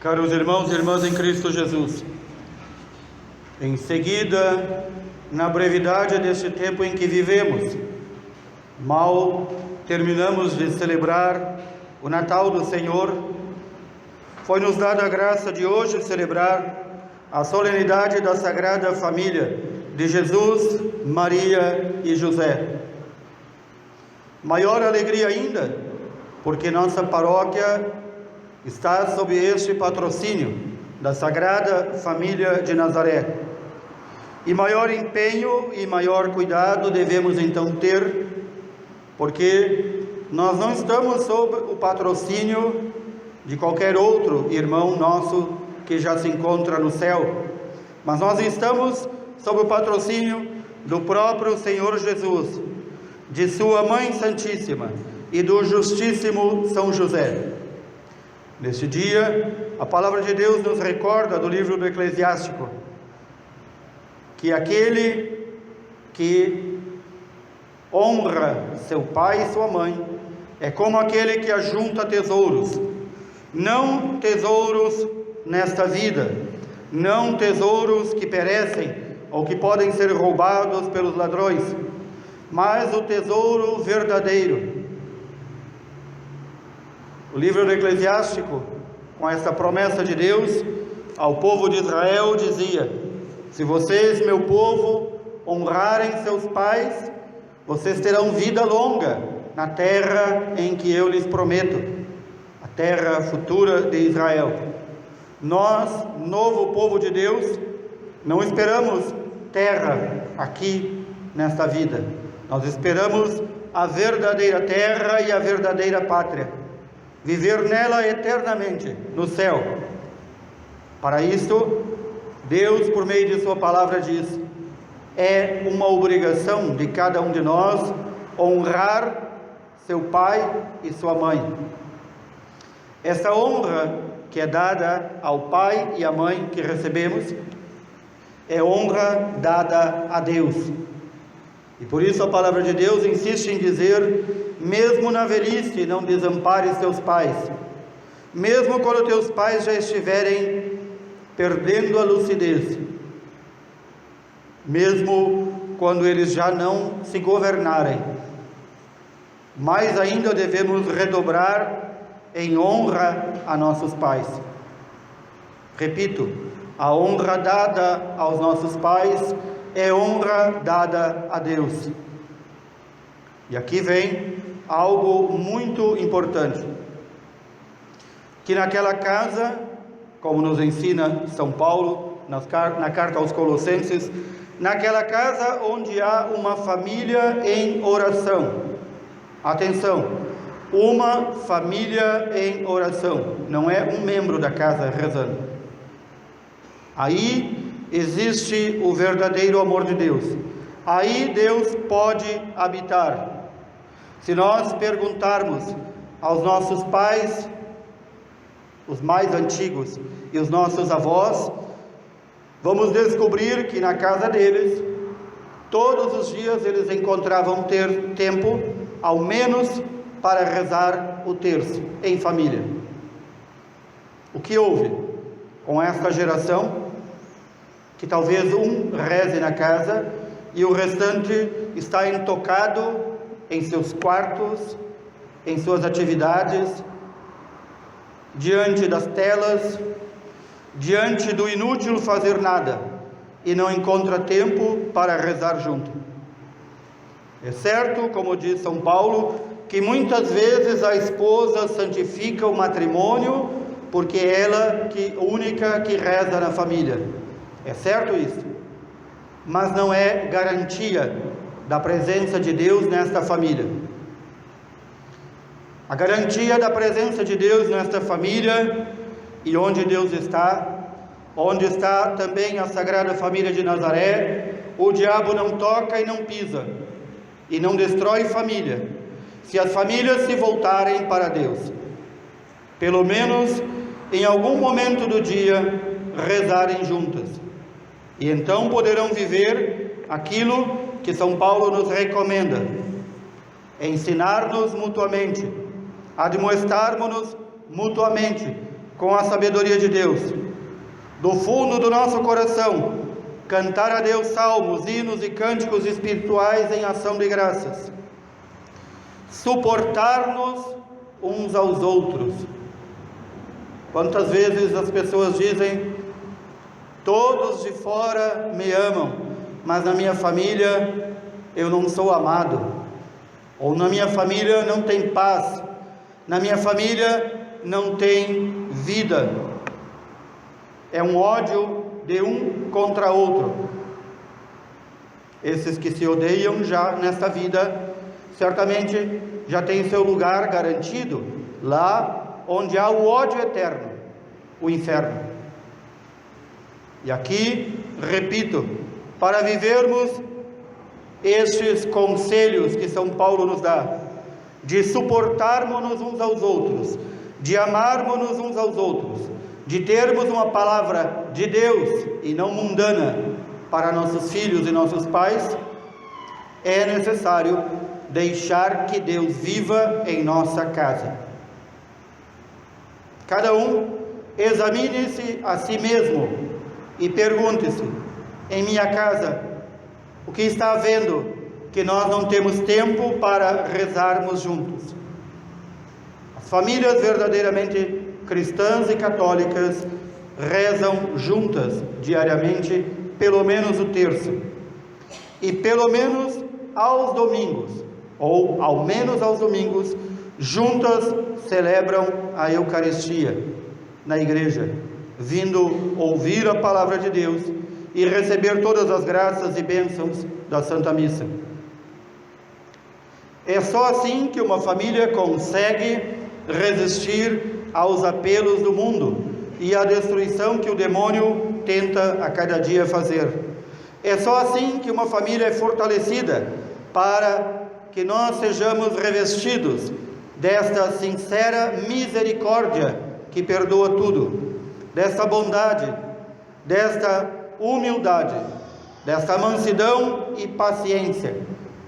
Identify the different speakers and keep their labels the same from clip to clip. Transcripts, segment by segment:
Speaker 1: Caros irmãos e irmãs em Cristo Jesus, em seguida, na brevidade deste tempo em que vivemos, mal terminamos de celebrar o Natal do Senhor, foi-nos dada a graça de hoje celebrar a solenidade da Sagrada Família de Jesus, Maria e José. Maior alegria ainda, porque nossa paróquia está sob este patrocínio da Sagrada Família de Nazaré. E maior empenho e maior cuidado devemos então ter, porque nós não estamos sob o patrocínio de qualquer outro irmão nosso que já se encontra no céu, mas nós estamos sob o patrocínio do próprio Senhor Jesus, de sua Mãe Santíssima e do Justíssimo São José. Neste dia, a palavra de Deus nos recorda do livro do Eclesiástico que aquele que honra seu pai e sua mãe é como aquele que ajunta tesouros, não tesouros nesta vida, não tesouros que perecem ou que podem ser roubados pelos ladrões, mas o tesouro verdadeiro. O livro do Eclesiástico, com essa promessa de Deus ao povo de Israel, dizia: se vocês, meu povo, honrarem seus pais, vocês terão vida longa na terra em que eu lhes prometo, a terra futura de Israel. Nós, novo povo de Deus, não esperamos terra aqui nesta vida. Nós esperamos a verdadeira terra e a verdadeira pátria, viver nela eternamente, no céu. Para isso, Deus, por meio de sua palavra, diz: é uma obrigação de cada um de nós honrar seu pai e sua mãe. Essa honra que é dada ao pai e à mãe que recebemos é honra dada a Deus. E por isso a palavra de Deus insiste em dizer: mesmo na velhice não desampares teus pais, mesmo quando teus pais já estiverem perdendo a lucidez, mesmo quando eles já não se governarem, mais ainda devemos redobrar em honra a nossos pais. Repito, a honra dada aos nossos pais é honra dada a Deus. E aqui vem algo muito importante, que naquela casa, como nos ensina São Paulo na carta aos Colossenses, naquela casa onde há uma família em oração, atenção, uma família em oração, não é um membro da casa rezando, aí existe o verdadeiro amor de Deus, aí Deus pode habitar. Se nós perguntarmos aos nossos pais, os mais antigos, e os nossos avós, vamos descobrir que na casa deles, todos os dias eles encontravam ter tempo, ao menos, para rezar o terço em família. O que houve com esta geração? Que talvez um reze na casa e o restante está intocado em seus quartos, em suas atividades, diante das telas, diante do inútil fazer nada, e não encontra tempo para rezar junto. É certo, como diz São Paulo, que muitas vezes a esposa santifica o matrimônio porque é ela única que reza na família. É certo isso, mas não é garantia da presença de Deus nesta família. A garantia da presença de Deus nesta família, e onde Deus está, onde está também a Sagrada Família de Nazaré, o diabo não toca e não pisa, e não destrói família, se as famílias se voltarem para Deus. pelo menos em algum momento do dia, rezarem juntas. E então poderão viver aquilo que São Paulo nos recomenda: ensinar-nos mutuamente, admoestarmos-nos mutuamente com a sabedoria de Deus. Do fundo do nosso coração, cantar a Deus salmos, hinos e cânticos espirituais em ação de graças. Suportar-nos uns aos outros. Quantas vezes as pessoas dizem: todos de fora me amam, mas na minha família eu não sou amado, ou na minha família não tem paz, na minha família não tem vida. É um ódio de um contra outro. Esses que se odeiam já nesta vida, certamente já têm seu lugar garantido, lá onde há o ódio eterno, o inferno. E aqui, repito, para vivermos estes conselhos que São Paulo nos dá, de suportarmos uns aos outros, de amarmos uns aos outros, de termos uma palavra de Deus e não mundana para nossos filhos e nossos pais, é necessário deixar que Deus viva em nossa casa. Cada um examine-se a si mesmo e pergunte-se: em minha casa, o que está havendo que nós não temos tempo para rezarmos juntos? As famílias verdadeiramente cristãs e católicas rezam juntas diariamente, pelo menos o terço, e pelo menos aos domingos, ou ao menos aos domingos, juntas celebram a Eucaristia na igreja, vindo ouvir a palavra de Deus e receber todas as graças e bênçãos da Santa Missa. É só assim que uma família consegue resistir aos apelos do mundo e à destruição que o demônio tenta a cada dia fazer. É só assim que uma família é fortalecida para que nós sejamos revestidos desta sincera misericórdia que perdoa tudo, desta bondade, desta humildade, desta mansidão e paciência,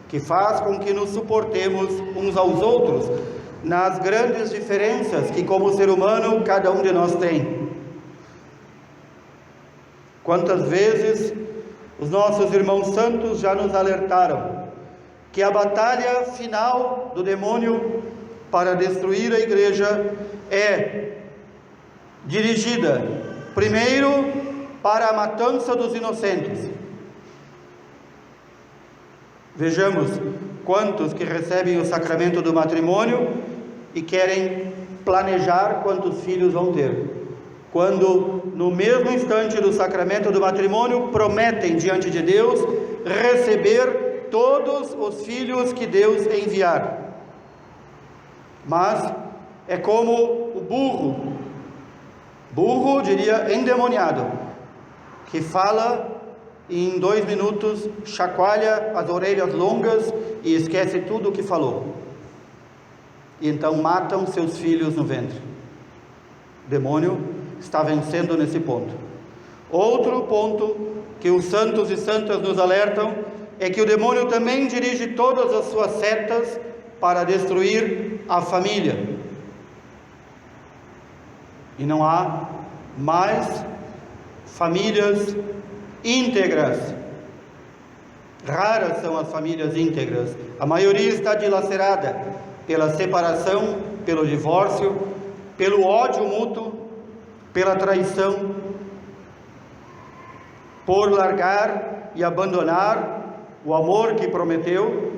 Speaker 1: que faz com que nos suportemos uns aos outros nas grandes diferenças que, como ser humano, cada um de nós tem. Quantas vezes os nossos irmãos santos já nos alertaram que a batalha final do demônio para destruir a igreja é dirigida primeiro para a matança dos inocentes. Vejamos quantos que recebem o sacramento do matrimônio e querem planejar quantos filhos vão ter, quando no mesmo instante do sacramento do matrimônio prometem diante de Deus receber todos os filhos que Deus enviar. Mas é como o burro diria endemoniado, que fala e em 2 minutos chacoalha as orelhas longas e esquece tudo o que falou, e então matam seus filhos no ventre. O demônio está vencendo nesse ponto. Outro ponto que os santos e santas nos alertam é que o demônio também dirige todas as suas setas para destruir a família. E não há mais famílias íntegras. Raras são as famílias íntegras. A maioria está dilacerada pela separação, pelo divórcio, pelo ódio mútuo, pela traição, por largar e abandonar o amor que prometeu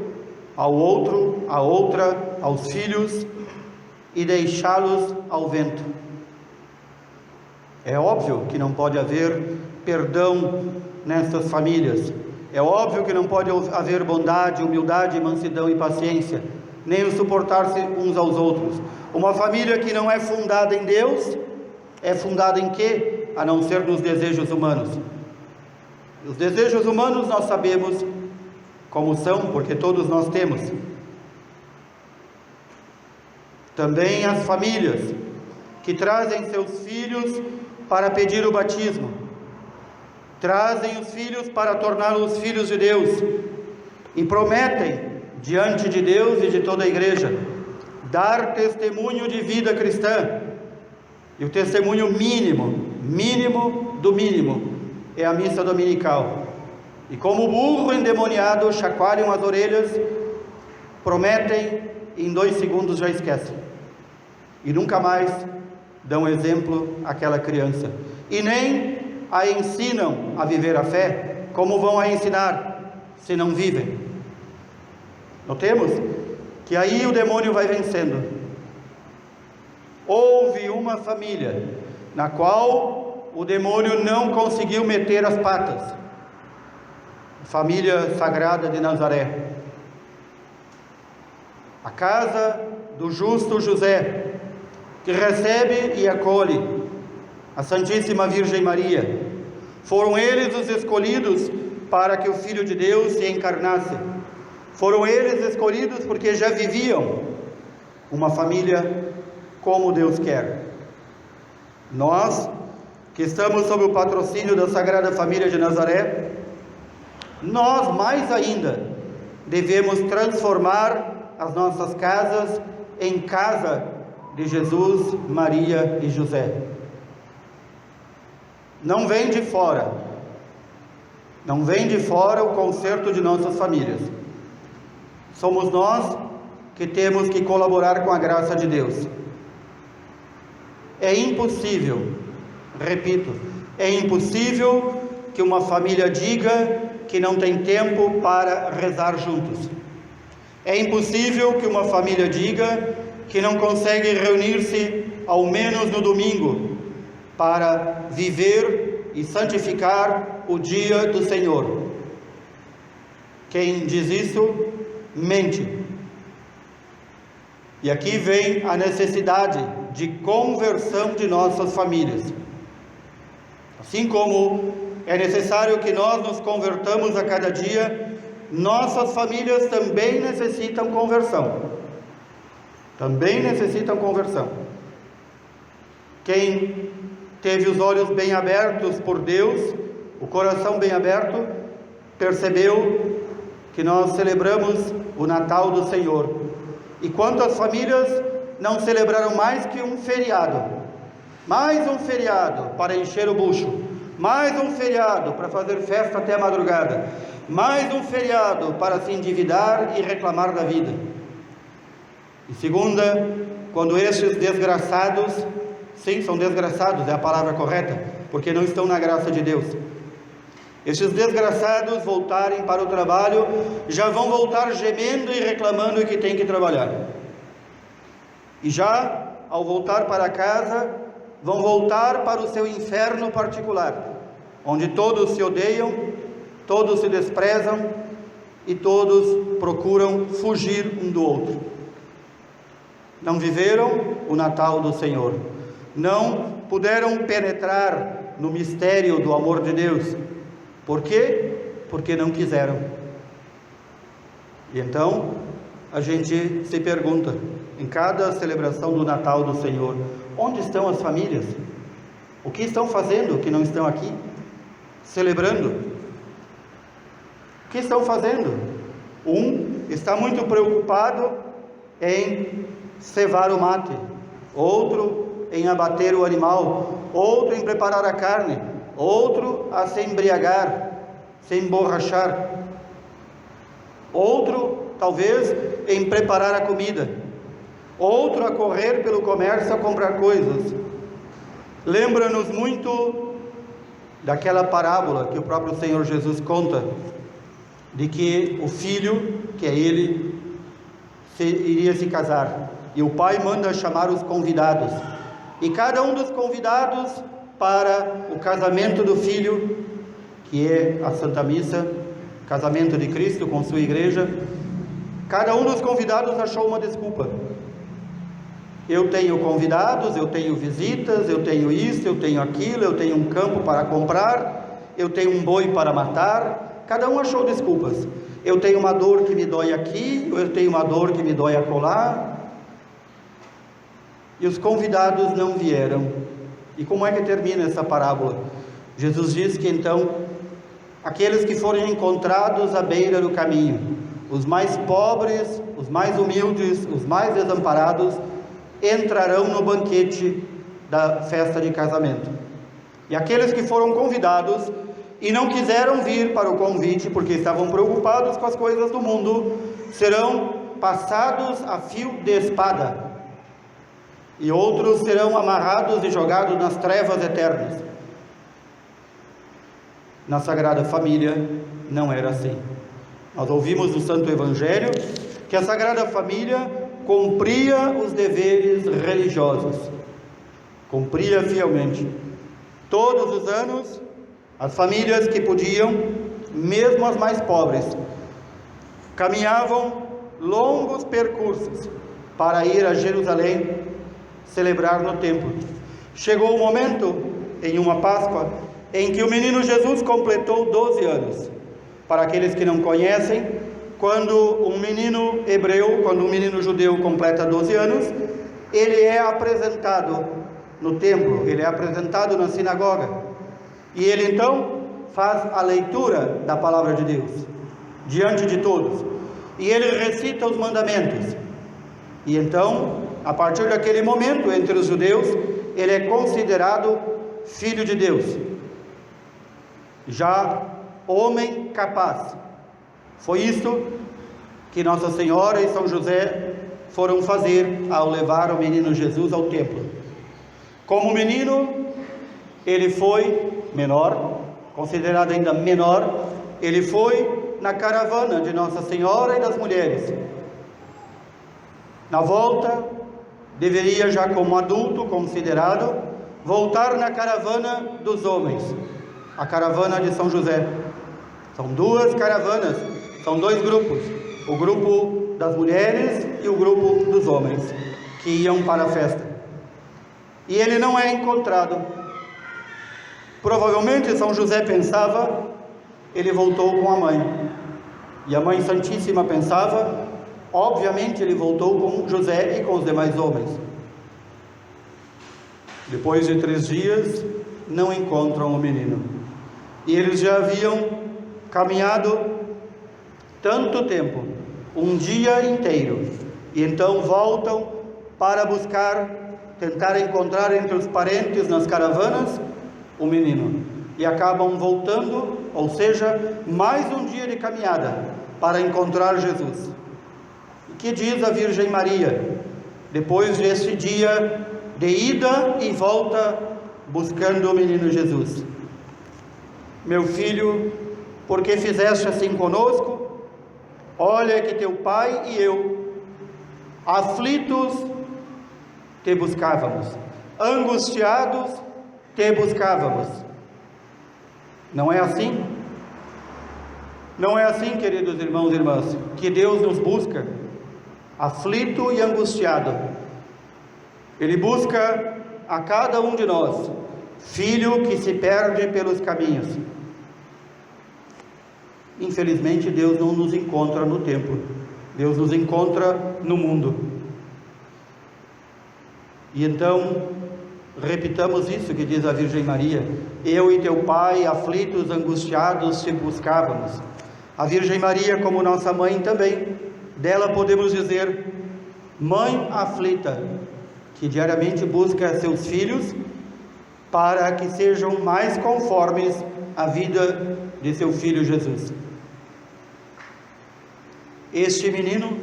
Speaker 1: ao outro, à outra, aos filhos, e deixá-los ao vento. É óbvio que não pode haver perdão nessas famílias. É óbvio que não pode haver bondade, humildade, mansidão e paciência, nem o suportar-se uns aos outros. Uma família que não é fundada em Deus, é fundada em quê? A não ser nos desejos humanos. Os desejos humanos nós sabemos como são, porque todos nós temos. Também as famílias que trazem seus filhos para pedir o batismo, trazem os filhos para torná-los filhos de Deus e prometem diante de Deus e de toda a igreja dar testemunho de vida cristã. E o testemunho mínimo do mínimo, é a missa dominical. E como burro endemoniado, chacoalham as orelhas, prometem e em 2 segundos já esquecem. E nunca mais dão exemplo àquela criança. E nem a ensinam a viver a fé. Como vão a ensinar se não vivem? Notemos que aí o demônio vai vencendo. Houve uma família na qual o demônio não conseguiu meter as patas. A família sagrada de Nazaré. A casa do justo José, que recebe e acolhe a Santíssima Virgem Maria. Foram eles os escolhidos para que o Filho de Deus se encarnasse. Foram eles escolhidos porque já viviam uma família como Deus quer. Nós, que estamos sob o patrocínio da Sagrada Família de Nazaré, nós mais ainda devemos transformar as nossas casas em casa de Jesus, Maria e José. Não vem de fora o conserto de nossas famílias. Somos nós que temos que colaborar com a graça de Deus. É impossível, repito, é impossível que uma família diga que não tem tempo para rezar juntos. É impossível que uma família diga que não consegue reunir-se ao menos no domingo para viver e santificar o dia do Senhor. Quem diz isso, mente. E aqui vem a necessidade de conversão de nossas famílias. Assim como é necessário que nós nos convertamos a cada dia, nossas famílias também necessitam conversão. Também necessitam conversão. Quem teve os olhos bem abertos por Deus, o coração bem aberto, percebeu que nós celebramos o Natal do Senhor. E quantas famílias não celebraram mais que um feriado? Mais um feriado para encher o bucho. Mais um feriado para fazer festa até a madrugada. Mais um feriado para se endividar e reclamar da vida. E segunda, quando estes desgraçados, sim, são desgraçados, é a palavra correta, porque não estão na graça de Deus. Estes desgraçados voltarem para o trabalho, já vão voltar gemendo e reclamando que tem que trabalhar. E já, ao voltar para casa, vão voltar para o seu inferno particular, onde todos se odeiam, todos se desprezam e todos procuram fugir um do outro. Não viveram o Natal do Senhor, não puderam penetrar no mistério do amor de Deus. Por quê? Porque não quiseram. E então a gente se pergunta, em cada celebração do Natal do Senhor, onde estão as famílias? O que estão fazendo que não estão aqui? Celebrando? O que estão fazendo? Um está muito preocupado em cevar o mate, outro em abater o animal, outro em preparar a carne, outro a se embriagar, se emborrachar, outro talvez em preparar a comida, outro a correr pelo comércio a comprar coisas. Lembra-nos muito daquela parábola que o próprio Senhor Jesus conta, de que o filho, que é ele, iria se casar, e o pai manda chamar os convidados, e cada um dos convidados para o casamento do filho, que é a Santa Missa, casamento de Cristo com sua igreja, cada um dos convidados achou uma desculpa. Eu tenho convidados, eu tenho visitas, eu tenho isso, eu tenho aquilo, eu tenho um campo para comprar, eu tenho um boi para matar. Cada um achou desculpas. Eu tenho uma dor que me dói aqui, eu tenho uma dor que me dói acolá. e os convidados não vieram. E como é que termina essa parábola? Jesus diz que então aqueles que forem encontrados à beira do caminho, os mais pobres, os mais humildes, os mais desamparados, entrarão no banquete da festa de casamento. E aqueles que foram convidados e não quiseram vir para o convite, porque estavam preocupados com as coisas do mundo, serão passados a fio de espada, e outros serão amarrados e jogados nas trevas eternas. Na Sagrada Família não era assim. Nós ouvimos no Santo Evangelho que a Sagrada Família cumpria os deveres religiosos, cumpria fielmente. Todos os anos, as famílias que podiam, mesmo as mais pobres, caminhavam longos percursos para ir a Jerusalém celebrar no templo. Chegou o momento, em uma Páscoa, em que o menino Jesus completou 12 anos. Para aqueles que não conhecem, quando um menino hebreu, quando um menino judeu completa 12 anos, ele é apresentado no templo, ele é apresentado na sinagoga, e ele então faz a leitura da palavra de Deus, diante de todos, e ele recita os mandamentos, e então, a partir daquele momento, entre os judeus, ele é considerado filho de Deus, já homem capaz. Foi isto que Nossa Senhora e São José foram fazer ao levar o menino Jesus ao templo. Como menino, ele foi menor, considerado ainda menor, ele foi na caravana de Nossa Senhora e das mulheres. Na volta, deveria já como adulto considerado, voltar na caravana dos homens, a caravana de São José. São duas caravanas, são dois grupos, o grupo das mulheres e o grupo dos homens, que iam para a festa. E ele não é encontrado. Provavelmente São José pensava, ele voltou com a mãe. E a Mãe Santíssima pensava, obviamente ele voltou com José e com os demais homens. Depois de 3 dias, não encontram o menino. E eles já haviam caminhado tanto tempo, um dia inteiro, e então voltam para tentar encontrar entre os parentes nas caravanas o menino, e acabam voltando, ou seja, mais um dia de caminhada para encontrar Jesus. O que diz a Virgem Maria depois deste dia de ida e volta buscando o menino Jesus? Meu filho, por que fizeste assim conosco? Olha que teu pai e eu, aflitos, te buscávamos, angustiados, te buscávamos. Não é assim? Não é assim, queridos irmãos e irmãs, que Deus nos busca, aflito e angustiado. Ele busca a cada um de nós, filho que se perde pelos caminhos. Infelizmente, Deus não nos encontra no templo, Deus nos encontra no mundo. E então, repitamos isso que diz a Virgem Maria: eu e teu pai, aflitos, angustiados, te buscávamos. A Virgem Maria, como nossa mãe também, dela podemos dizer, mãe aflita, que diariamente busca seus filhos para que sejam mais conformes à vida de seu filho Jesus. Este menino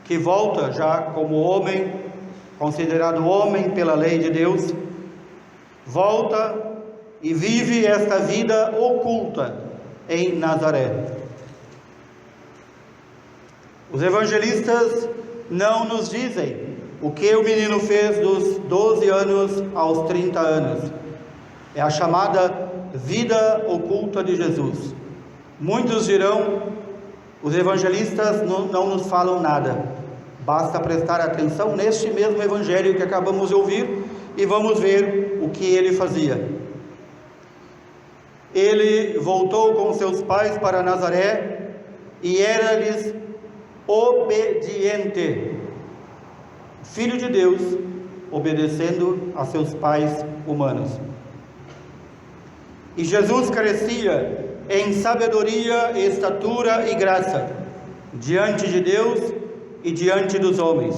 Speaker 1: que volta já como homem, considerado homem pela lei de Deus, volta e vive esta vida oculta em Nazaré. Os evangelistas não nos dizem o que o menino fez dos 12 anos aos 30 anos. É a chamada vida oculta de Jesus. Muitos dirão, os evangelistas não nos falam nada. Basta prestar atenção neste mesmo evangelho que acabamos de ouvir e vamos ver o que ele fazia. Ele voltou com seus pais para Nazaré e era-lhes obediente. Filho de Deus, obedecendo a seus pais humanos. E Jesus crescia em sabedoria, estatura e graça, diante de Deus e diante dos homens.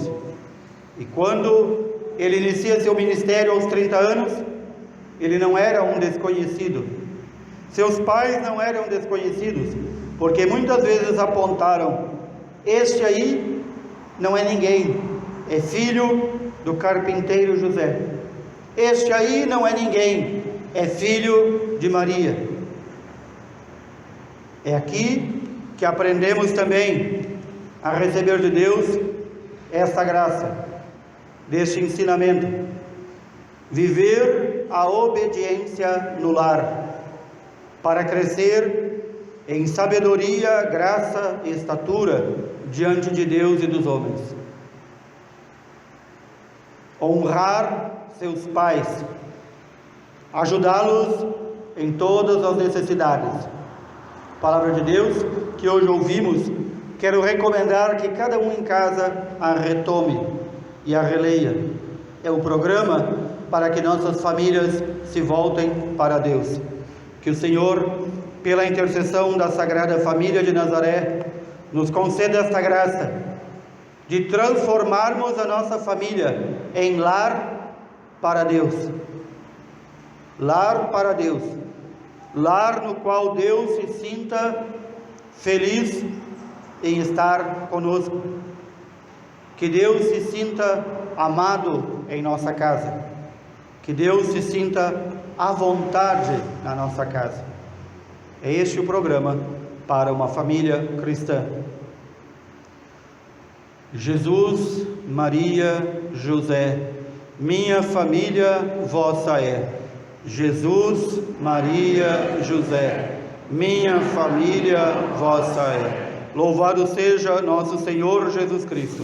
Speaker 1: E quando ele inicia seu ministério aos 30 anos, ele não era um desconhecido. Seus pais não eram desconhecidos, porque muitas vezes apontaram: este aí não é ninguém, é filho do carpinteiro José. Este aí não é ninguém, é filho de Maria. É aqui que aprendemos também a receber de Deus essa graça, deste ensinamento: viver a obediência no lar, para crescer em sabedoria, graça e estatura diante de Deus e dos homens. Honrar seus pais, ajudá-los em todas as necessidades. Palavra de Deus que hoje ouvimos, quero recomendar que cada um em casa a retome e a releia. É o programa para que nossas famílias se voltem para Deus. Que o Senhor, pela intercessão da Sagrada Família de Nazaré, nos conceda esta graça de transformarmos a nossa família em lar para Deus. Lar para Deus. Lar no qual Deus se sinta feliz em estar conosco. Que Deus se sinta amado em nossa casa. Que Deus se sinta à vontade na nossa casa. É este o programa para uma família cristã. Jesus, Maria, José, minha família vossa é. Jesus, Maria, José, minha família vossa é. Louvado seja nosso Senhor Jesus Cristo.